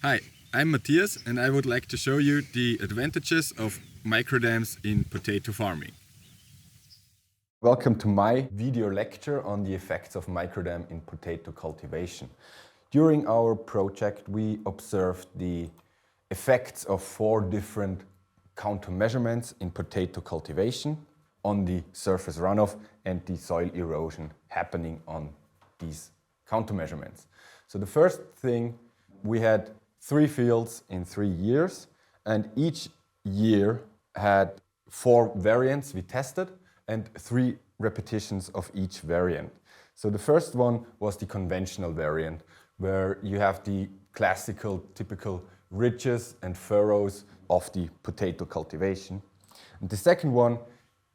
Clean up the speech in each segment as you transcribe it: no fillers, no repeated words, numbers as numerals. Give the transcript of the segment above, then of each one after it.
Hi, I'm Matthias and I would like to show you the advantages of microdams in potato farming. Welcome to my video lecture on the effects of microdam in potato cultivation. During our project we observed the effects of 4 different countermeasurements in potato cultivation on the surface runoff and the soil erosion happening on these countermeasurements. So the first thing, we had 3 fields in 3 years, and each year had 4 variants we tested and 3 repetitions of each variant. So the first one was the conventional variant, where you have the classical, typical ridges and furrows of the potato cultivation. And the second one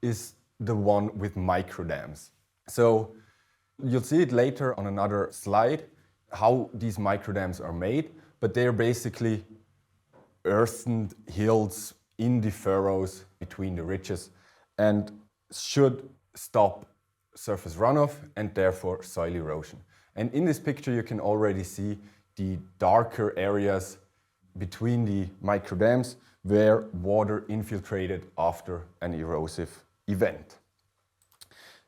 is the one with microdams. So you'll see it later on another slide, how these microdams are made, but they are basically earthened hills in the furrows between the ridges and should stop surface runoff and therefore soil erosion. And in this picture you can already see the darker areas between the microdams where water infiltrated after an erosive event.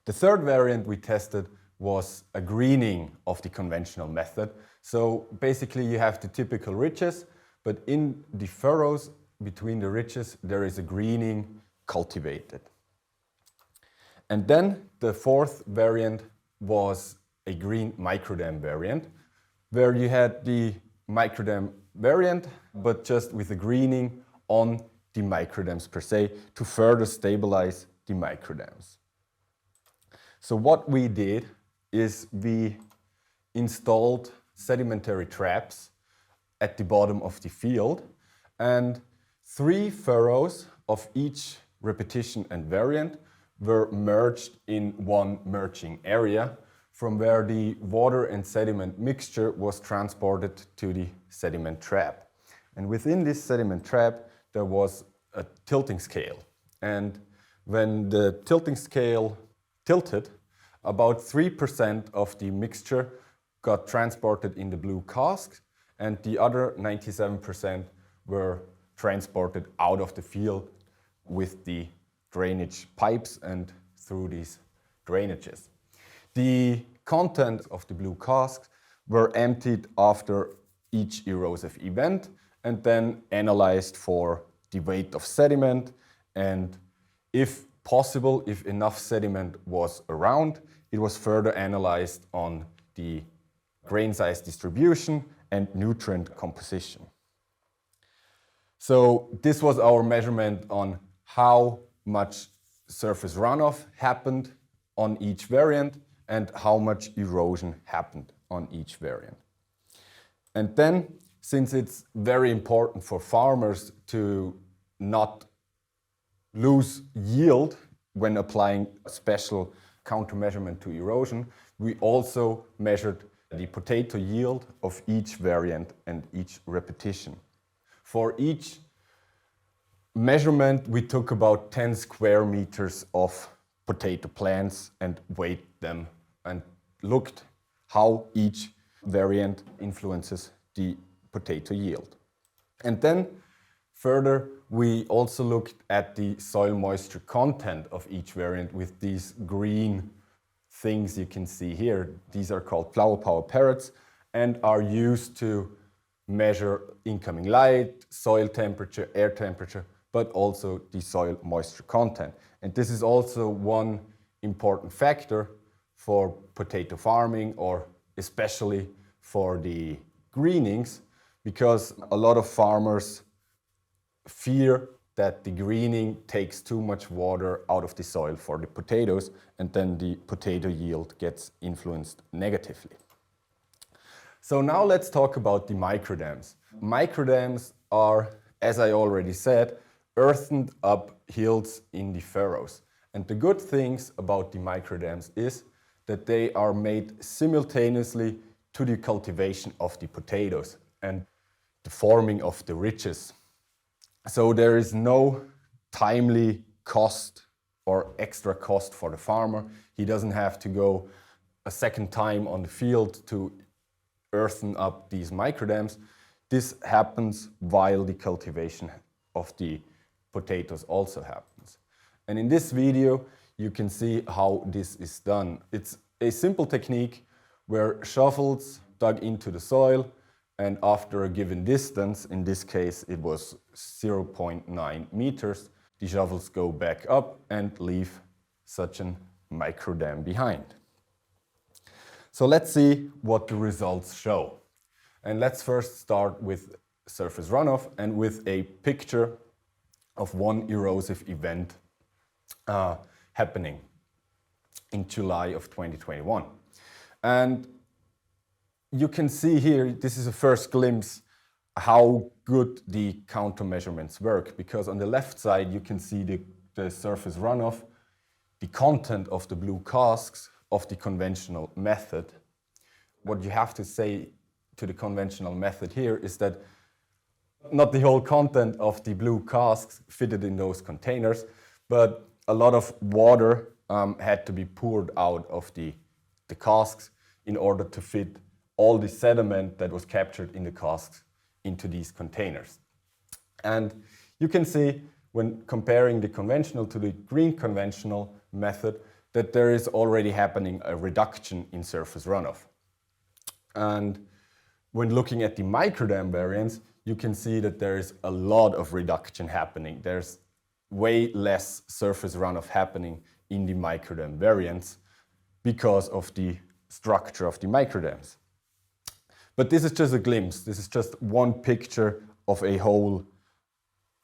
The third variant we tested was a greening of the conventional method. So basically you have the typical ridges, but in the furrows between the ridges there is a greening cultivated. And then the fourth variant was a green microdam variant, where you had the microdam variant, but just with a greening on the microdams per se to further stabilize the microdams. So what we did is we installed sedimentary traps at the bottom of the field, and 3 furrows of each repetition and variant were merged in one merging area from where the water and sediment mixture was transported to the sediment trap. And within this sediment trap there was a tilting scale, and when the tilting scale tilted, about 3% of the mixture got transported in the blue casks and the other 97% were transported out of the field with the drainage pipes and through these drainages. The contents of the blue casks were emptied after each erosive event and then analyzed for the weight of sediment, and if possible, if enough sediment was around, it was further analyzed on the grain size distribution and nutrient composition. So this was our measurement on how much surface runoff happened on each variant and how much erosion happened on each variant. And then, since it's very important for farmers to not lose yield when applying a special countermeasurement to erosion, we also measured the potato yield of each variant and each repetition. For each measurement we took about 10 square meters of potato plants and weighed them and looked how each variant influences the potato yield. And then further we also looked at the soil moisture content of each variant with these green things you can see here. These are called flower power parrots and are used to measure incoming light, soil temperature, air temperature, but also the soil moisture content. And this is also one important factor for potato farming, or especially for the greenings, because a lot of farmers fear that the greening takes too much water out of the soil for the potatoes, and then the potato yield gets influenced negatively. So now let's talk about the microdams. Microdams are, as I already said, earthened up hills in the furrows. And the good things about the microdams is that they are made simultaneously to the cultivation of the potatoes and the forming of the ridges. So there is no timely cost or extra cost for the farmer. He doesn't have to go a second time on the field to earthen up these microdams. this happens while the cultivation of the potatoes also happens. And in this video, you can see how this is done. It's a simple technique where shovels dug into the soil, and after a given distance, in this case it was 0.9 meters, the shovels go back up and leave such a microdam behind. So let's see what the results show. And let's first start with surface runoff and with a picture of one erosive event happening in July of 2021. And you can see here, this is a first glimpse how good the countermeasurements work, because on the left side you can see the surface runoff, the content of the blue casks of the conventional method. What you have to say to the conventional method here is that not the whole content of the blue casks fitted in those containers, but a lot of water had to be poured out of the casks in order to fit all the sediment that was captured in the casks into these containers. And you can see when comparing the conventional to the green conventional method that there is already happening a reduction in surface runoff. And when looking at the microdam variants, you can see that there is a lot of reduction happening. There's way less surface runoff happening in the microdam variants because of the structure of the microdams. But this is just a glimpse. This is just one picture of a whole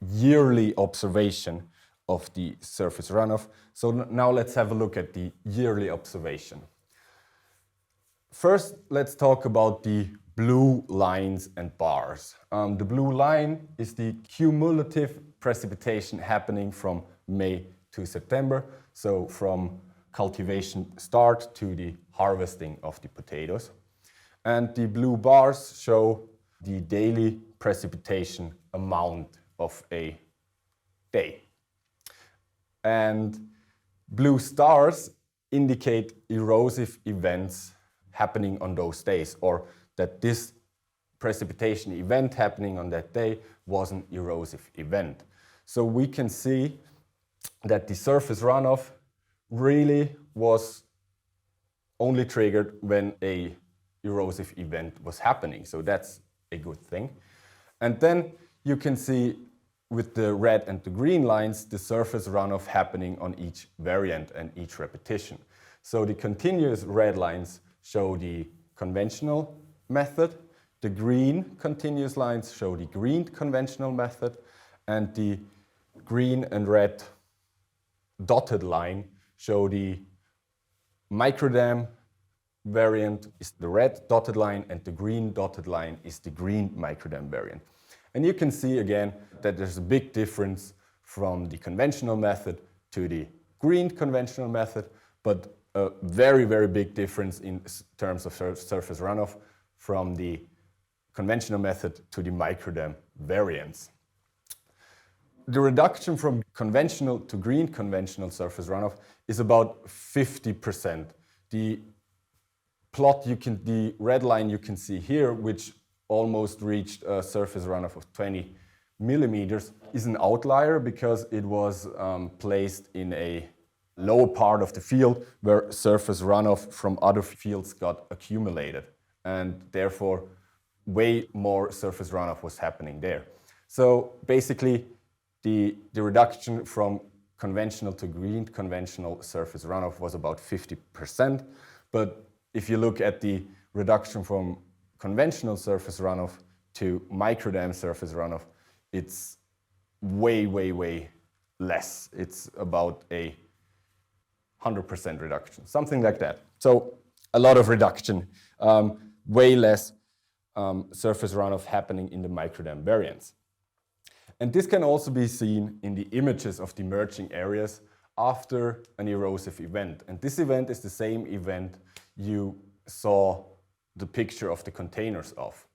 yearly observation of the surface runoff. So now let's have a look at the yearly observation. First, let's talk about the blue lines and bars. The blue line is the cumulative precipitation happening from May to September, so from cultivation start to the harvesting of the potatoes. And the blue bars show the daily precipitation amount of a day. And blue stars indicate erosive events happening on those days, or that this precipitation event happening on that day was an erosive event. So we can see that the surface runoff really was only triggered when a erosive event was happening. So that's a good thing. And then you can see with the red and the green lines, the surface runoff happening on each variant and each repetition. So the continuous red lines show the conventional method, the green continuous lines show the green conventional method, and the green and red dotted line show the microdam variant is the red dotted line, and the green dotted line is the green microdam variant. And you can see again that there's a big difference from the conventional method to the green conventional method, but a very, very big difference in terms of surface runoff from the conventional method to the microdam variants. The reduction from conventional to green conventional surface runoff is about 50%. The red line you can see here, which almost reached a surface runoff of 20 millimeters, is an outlier because it was placed in a lower part of the field where surface runoff from other fields got accumulated, and therefore way more surface runoff was happening there. So basically the reduction from conventional to green conventional surface runoff was about 50%, but if you look at the reduction from conventional surface runoff to microdam surface runoff, it's way, way, way less. It's about a 100% reduction, something like that. So a lot of reduction, way less surface runoff happening in the microdam variants. And this can also be seen in the images of the merging areas after an erosive event. And this event is the same event you saw the picture of the containers of.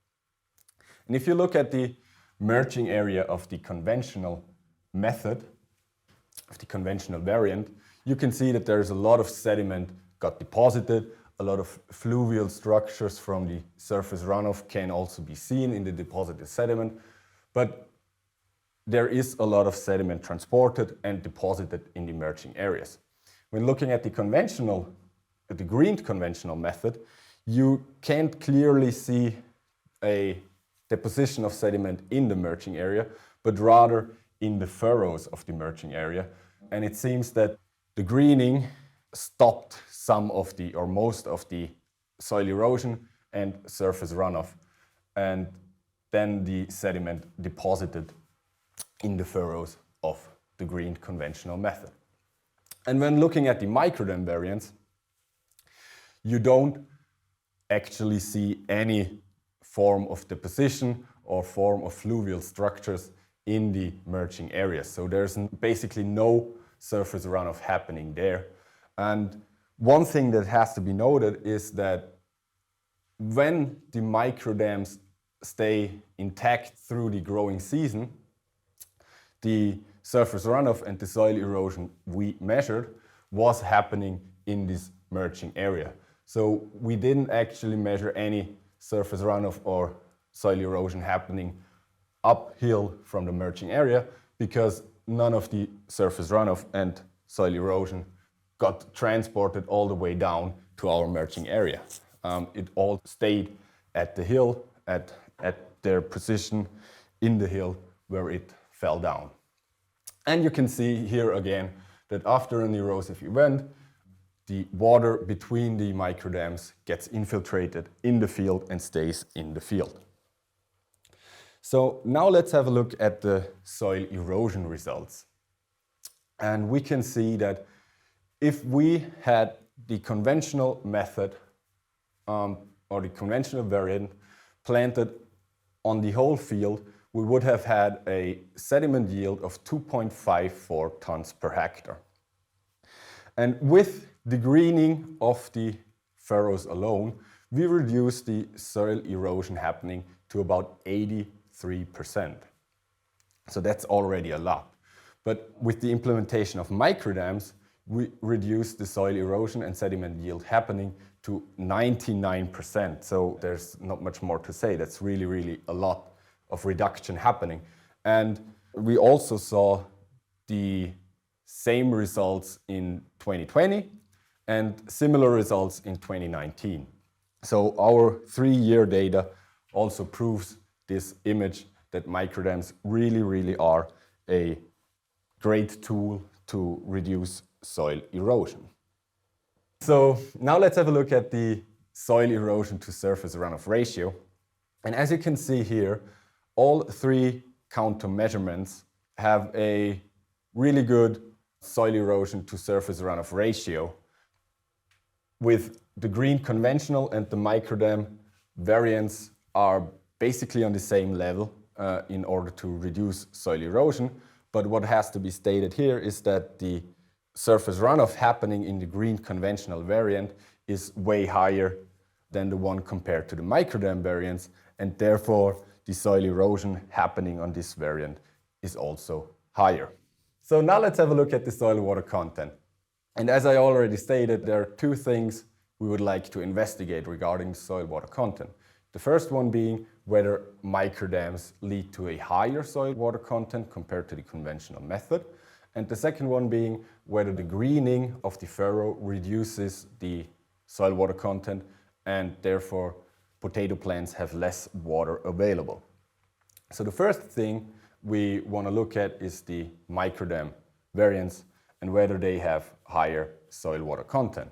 And if you look at the merging area of the conventional method, of the conventional variant, you can see that there's a lot of sediment got deposited A lot of fluvial structures from the surface runoff can also be seen in the deposited sediment, but there is a lot of sediment transported and deposited in the emerging areas. When looking at the greened conventional method, you can't clearly see a deposition of sediment in the emerging area, but rather in the furrows of the emerging area. And it seems that the greening stopped some of the, or most of the soil erosion and surface runoff, and then the sediment deposited in the furrows of the greened conventional method. And when looking at the microdam variants, you don't actually see any form of deposition or form of fluvial structures in the emerging areas. So there's basically no surface runoff happening there. And one thing that has to be noted is that when the microdams stay intact through the growing season, the surface runoff and the soil erosion we measured was happening in this emerging area. So we didn't actually measure any surface runoff or soil erosion happening uphill from the emerging area because none of the surface runoff and soil erosion got transported all the way down to our emerging area. It all stayed at the hill, at their position in the hill where it fell down. And you can see here again that after an erosive event, the water between the microdams gets infiltrated in the field and stays in the field. So now let's have a look at the soil erosion results. And we can see that if we had the conventional method or the conventional variant planted on the whole field, we would have had a sediment yield of 2.54 tons per hectare. And with the greening of the furrows alone, we reduced the soil erosion happening to about 83%. So that's already a lot. But with the implementation of microdams, we reduced the soil erosion and sediment yield happening to 99%. So there's not much more to say. That's really, really a lot of reduction happening. And we also saw the same results in 2020 and similar results in 2019. So our 3-year data also proves this image that microdams really, really are a great tool to reduce soil erosion. So now let's have a look at the soil erosion to surface runoff ratio. And as you can see here, all 3 counter measurements have a really good soil erosion to surface runoff ratio, with the green conventional and the microdam variants are basically on the same level in order to reduce soil erosion. But what has to be stated here is that the surface runoff happening in the green conventional variant is way higher than the one compared to the microdam variants, and therefore the soil erosion happening on this variant is also higher. So now let's have a look at the soil water content. And as I already stated, there are 2 things we would like to investigate regarding soil water content. The first one being whether microdams lead to a higher soil water content compared to the conventional method. And the second one being whether the greening of the furrow reduces the soil water content and therefore potato plants have less water available. So the first thing we want to look at is the microdam variants and whether they have higher soil water content.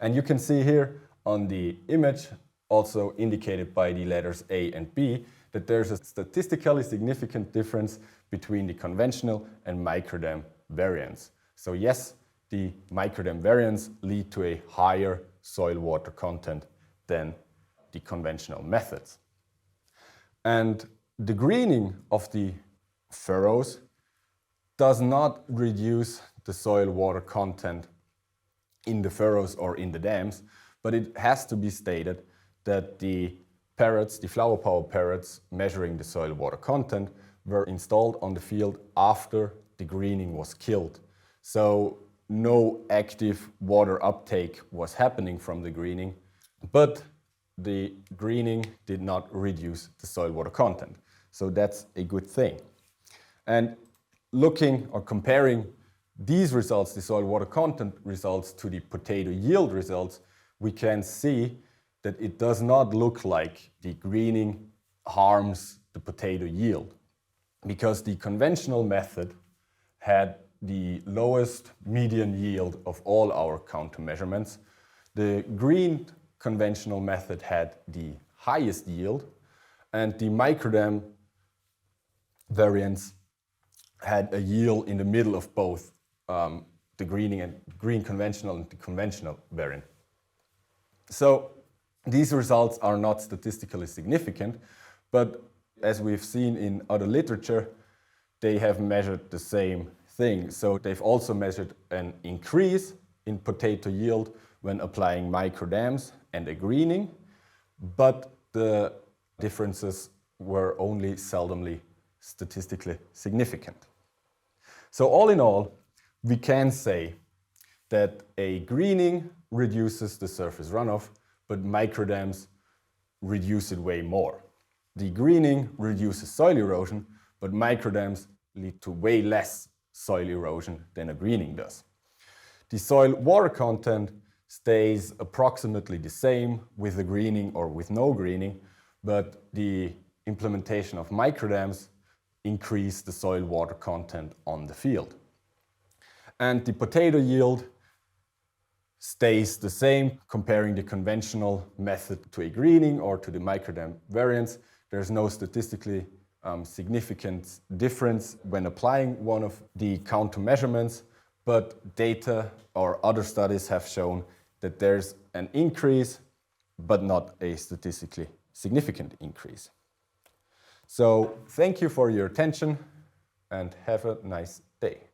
And you can see here on the image, also indicated by the letters A and B, that there's a statistically significant difference between the conventional and microdam variants. So yes, the microdam variants lead to a higher soil water content than the conventional methods. And the greening of the furrows does not reduce the soil water content in the furrows or in the dams, but it has to be stated that the parrots, the flower power parrots measuring the soil water content, were installed on the field after the greening was killed. So no active water uptake was happening from the greening, but the greening did not reduce the soil water content. So that's a good thing. And looking or comparing these results, the soil water content results, to the potato yield results, we can see that it does not look like the greening harms the potato yield, because the conventional method had the lowest median yield of all our countermeasurements. The green conventional method had the highest yield, and the microdam variants had a yield in the middle of both the green conventional and the conventional variant. So these results are not statistically significant, but as we've seen in other literature, they have measured the same thing. So they've also measured an increase in potato yield when applying microdams and a greening, but the differences were only seldomly statistically significant. So all in all, we can say that a greening reduces the surface runoff, but microdams reduce it way more. The greening reduces soil erosion, but microdams lead to way less soil erosion than a greening does. The soil water content stays approximately the same with the greening or with no greening, but the implementation of microdams increase the soil water content on the field. And the potato yield stays the same comparing the conventional method to a greening or to the microdam variants. There's no statistically significant difference when applying one of the countermeasurements, but data or other studies have shown that there's an increase, but not a statistically significant increase. So thank you for your attention and have a nice day.